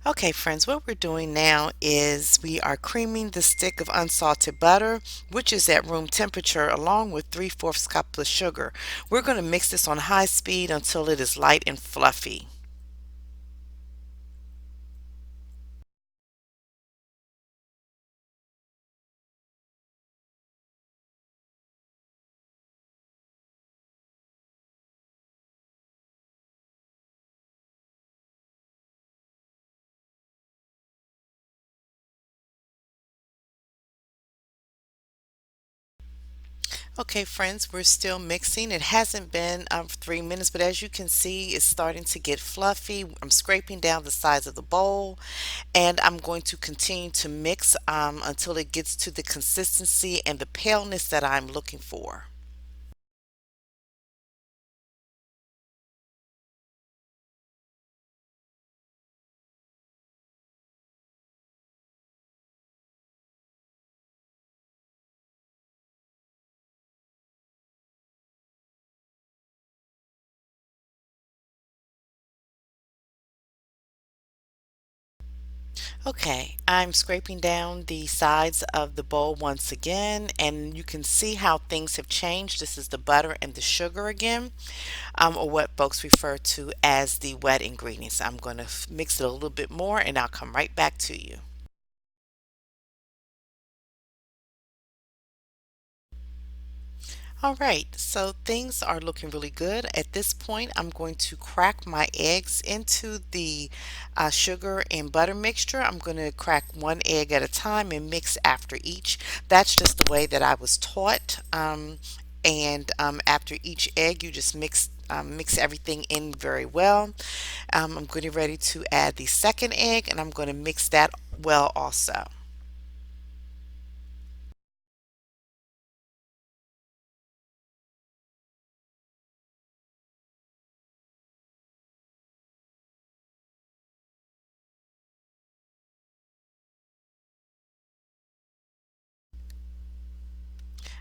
Okay, friends, what we're doing now is we are creaming the stick of unsalted butter, which is at room temperature, along with 3/4 cup of sugar. We're going to mix this on high speed until it is light and fluffy. Okay, friends, we're still mixing. It hasn't been 3 minutes, but as you can see, it's starting to get fluffy. I'm scraping down the sides of the bowl, and I'm going to continue to mix until it gets to the consistency and the paleness that I'm looking for. Okay, I'm scraping down the sides of the bowl once again, and you can see how things have changed. This is the butter and the sugar again, or what folks refer to as the wet ingredients. I'm going to mix it a little bit more, and I'll come right back to you. All right, so things are looking really good. At this point, I'm going to crack my eggs into the sugar and butter mixture. I'm going to crack one egg at a time and mix after each. That's just the way that I was taught. And after each egg, you just mix everything in very well. I'm getting ready to add the second egg, and I'm going to mix that well also.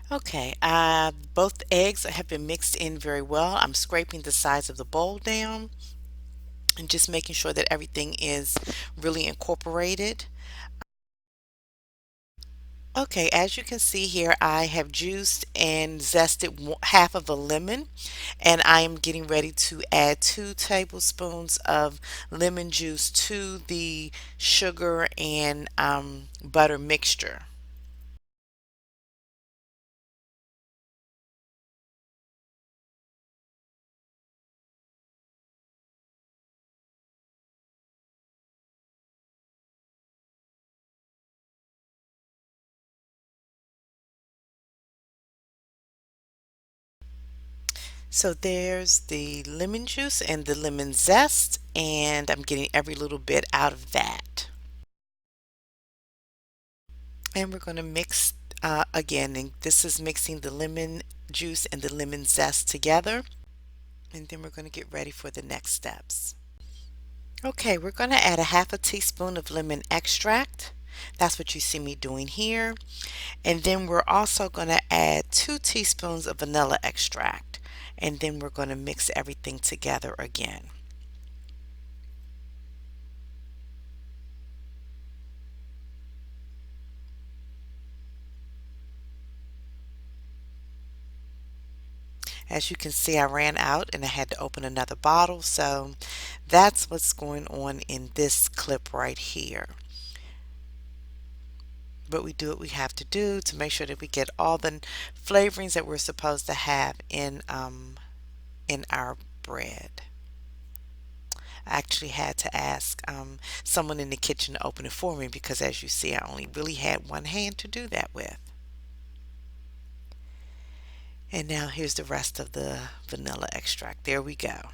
Okay, both eggs have been mixed in very well. I'm scraping the sides of the bowl down and just making sure that everything is really incorporated. Okay, as you can see here, I have juiced and zested half of a lemon, and I am getting ready to add 2 tablespoons of lemon juice to the sugar and butter mixture. So there's the lemon juice and the lemon zest, and I'm getting every little bit out of that. And we're going to mix again, and this is mixing the lemon juice and the lemon zest together. And then we're going to get ready for the next steps. Okay, we're going to add a half a teaspoon of lemon extract. That's what you see me doing here. And then we're also going to add 2 teaspoons of vanilla extract. And then we're going to mix everything together again. As you can see, I ran out and I had to open another bottle. So that's what's going on in this clip right here. But we do what we have to do to make sure that we get all the flavorings that we're supposed to have in our bread. I actually had to ask someone in the kitchen to open it for me because, as you see, I only really had one hand to do that with. And now here's the rest of the vanilla extract. There we go.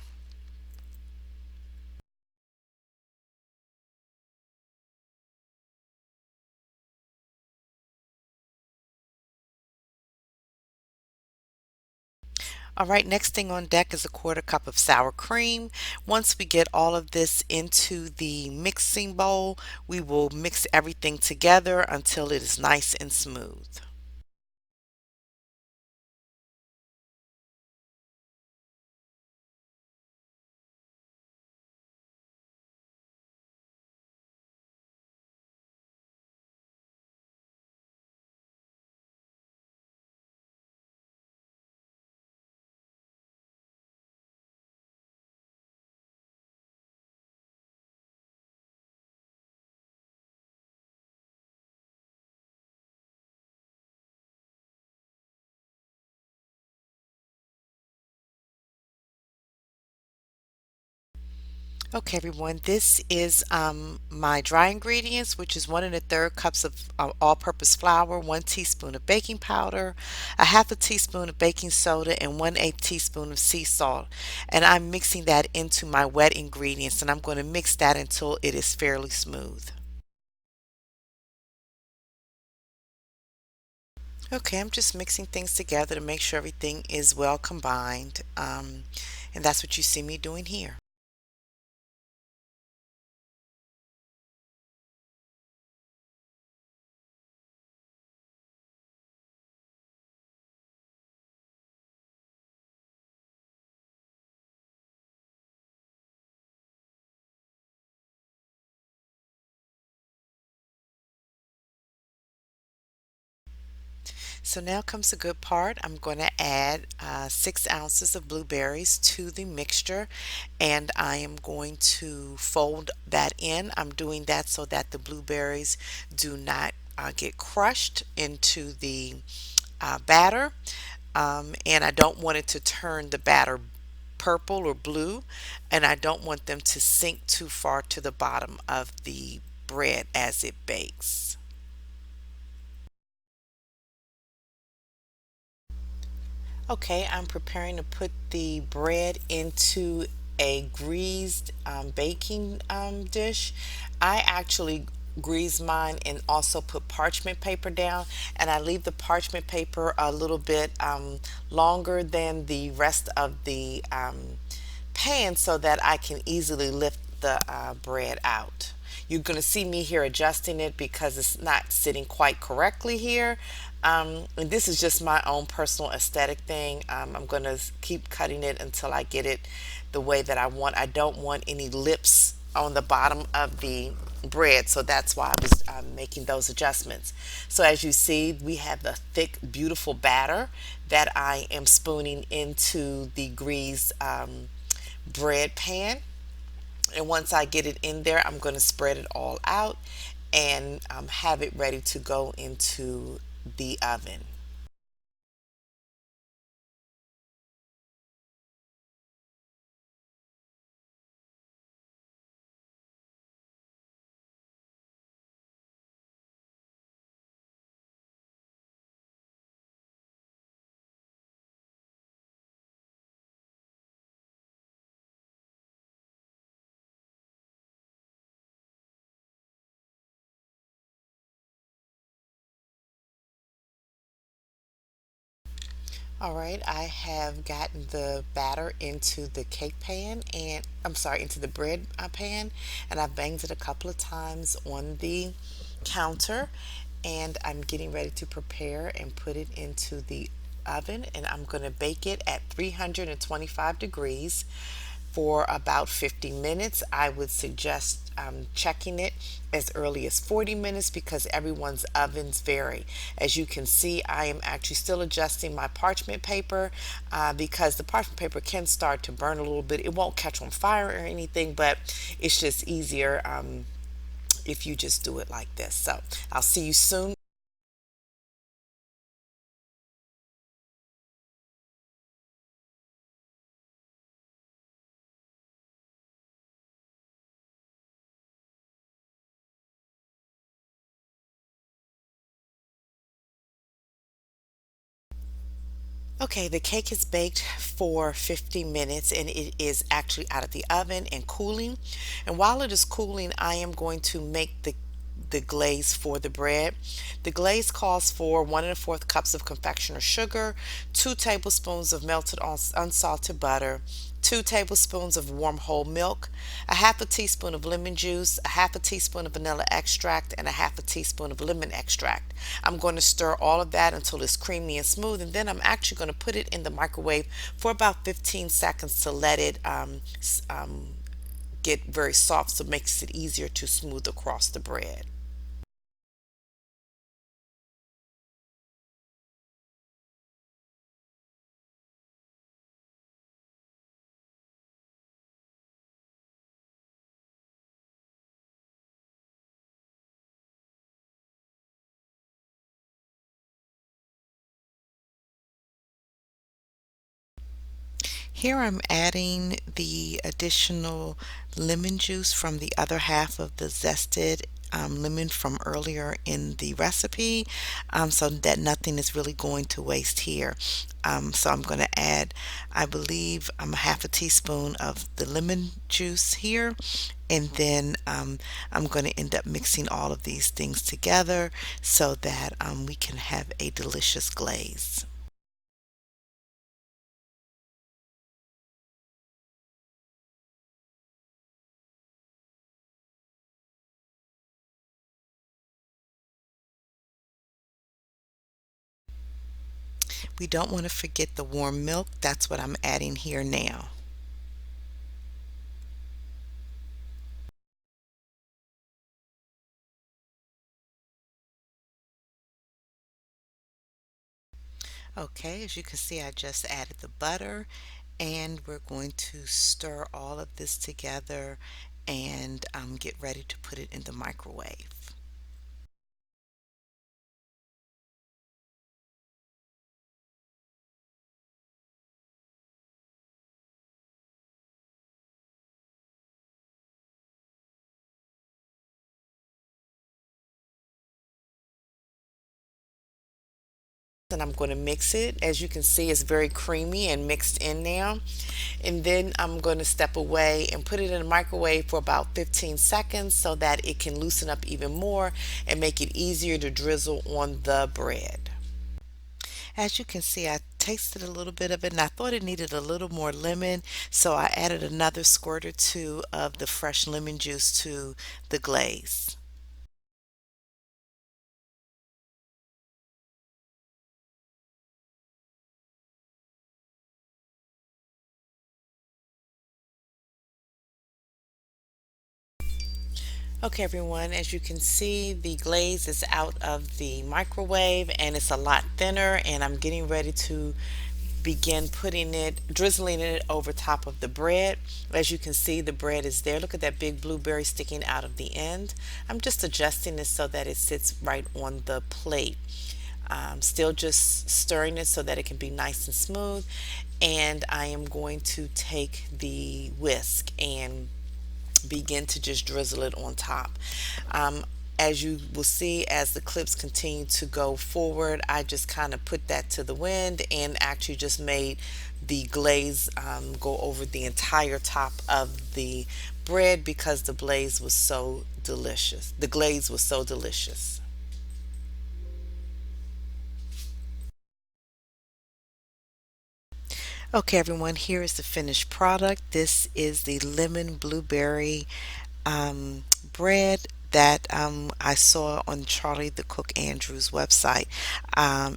All right, next thing on deck is a 1/4 cup of sour cream. Once we get all of this into the mixing bowl, we will mix everything together until it is nice and smooth. Okay, everyone, this is my dry ingredients, which is 1 1/3 cups of all-purpose flour, 1 teaspoon of baking powder, a half a teaspoon of baking soda, and 1/8 teaspoon of sea salt. And I'm mixing that into my wet ingredients, and I'm going to mix that until it is fairly smooth. Okay, I'm just mixing things together to make sure everything is well combined, and that's what you see me doing here. So now comes the good part. I'm going to add 6 ounces of blueberries to the mixture, and I am going to fold that in. I'm doing that so that the blueberries do not get crushed into the batter, and I don't want it to turn the batter purple or blue, and I don't want them to sink too far to the bottom of the bread as it bakes. Okay, I'm preparing to put the bread into a greased baking dish. I actually grease mine and also put parchment paper down, and I leave the parchment paper a little bit longer than the rest of the pan so that I can easily lift the bread out. You're going to see me here adjusting it because it's not sitting quite correctly here. And this is just my own personal aesthetic thing. I'm going to keep cutting it until I get it the way that I want. I don't want any lips on the bottom of the bread, so that's why I was making those adjustments. So as you see, we have a thick, beautiful batter that I am spooning into the greased bread pan. And once I get it in there, I'm going to spread it all out and have it ready to go into the oven. All right, I have gotten the batter into the cake pan and I'm sorry, into the bread pan, and I've banged it a couple of times on the counter, and I'm getting ready to prepare and put it into the oven, and I'm going to bake it at 325 degrees for about 50 minutes. I would suggest checking it as early as 40 minutes because everyone's ovens vary. As you can see, I am actually still adjusting my parchment paper because the parchment paper can start to burn a little bit. It won't catch on fire or anything, but it's just easier if you just do it like this. So I'll see you soon. Okay, the cake is baked for 50 minutes and it is actually out of the oven and cooling. And while it is cooling, I am going to make the glaze for the bread. The glaze calls for 1 1/4 cups of confectioner sugar, 2 tablespoons of melted unsalted butter, 2 tablespoons of warm whole milk, a half a teaspoon of lemon juice, a half a teaspoon of vanilla extract, and a half a teaspoon of lemon extract. I'm going to stir all of that until it's creamy and smooth, and then I'm actually going to put it in the microwave for about 15 seconds to let it get very soft, so it makes it easier to smooth across the bread. Here I'm adding the additional lemon juice from the other half of the zested lemon from earlier in the recipe, so that nothing is really going to waste here. So I'm going to add, I believe, a half a teaspoon of the lemon juice here, and then I'm going to end up mixing all of these things together so that we can have a delicious glaze. We don't want to forget the warm milk. That's what I'm adding here now. Okay, as you can see, I just added the butter, and we're going to stir all of this together and get ready to put it in the microwave. And I'm going to mix it. As you can see, it's very creamy and mixed in now. And then I'm going to step away and put it in the microwave for about 15 seconds so that it can loosen up even more and make it easier to drizzle on the bread. As you can see, I tasted a little bit of it and I thought it needed a little more lemon, so I added another squirt or two of the fresh lemon juice to the glaze. Okay, everyone, as you can see, the glaze is out of the microwave and it's a lot thinner, and I'm getting ready to begin putting it, drizzling it over top of the bread. As you can see, the bread is there. Look at that big blueberry sticking out of the end. I'm just adjusting this so that it sits right on the plate. Still just stirring it so that it can be nice and smooth. And I am going to take the whisk and begin to just drizzle it on top. As you will see, as the clips continue to go forward, I just kind of put that to the wind and actually just made the glaze go over the entire top of the bread because the glaze was so delicious. The glaze was so delicious. Okay, everyone, here is the finished product. This is the lemon blueberry bread that I saw on Charlie the Cook Andrews website.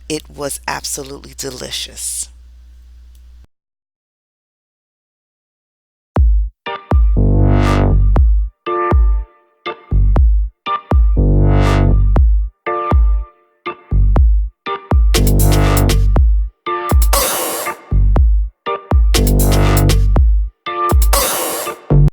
It was absolutely delicious.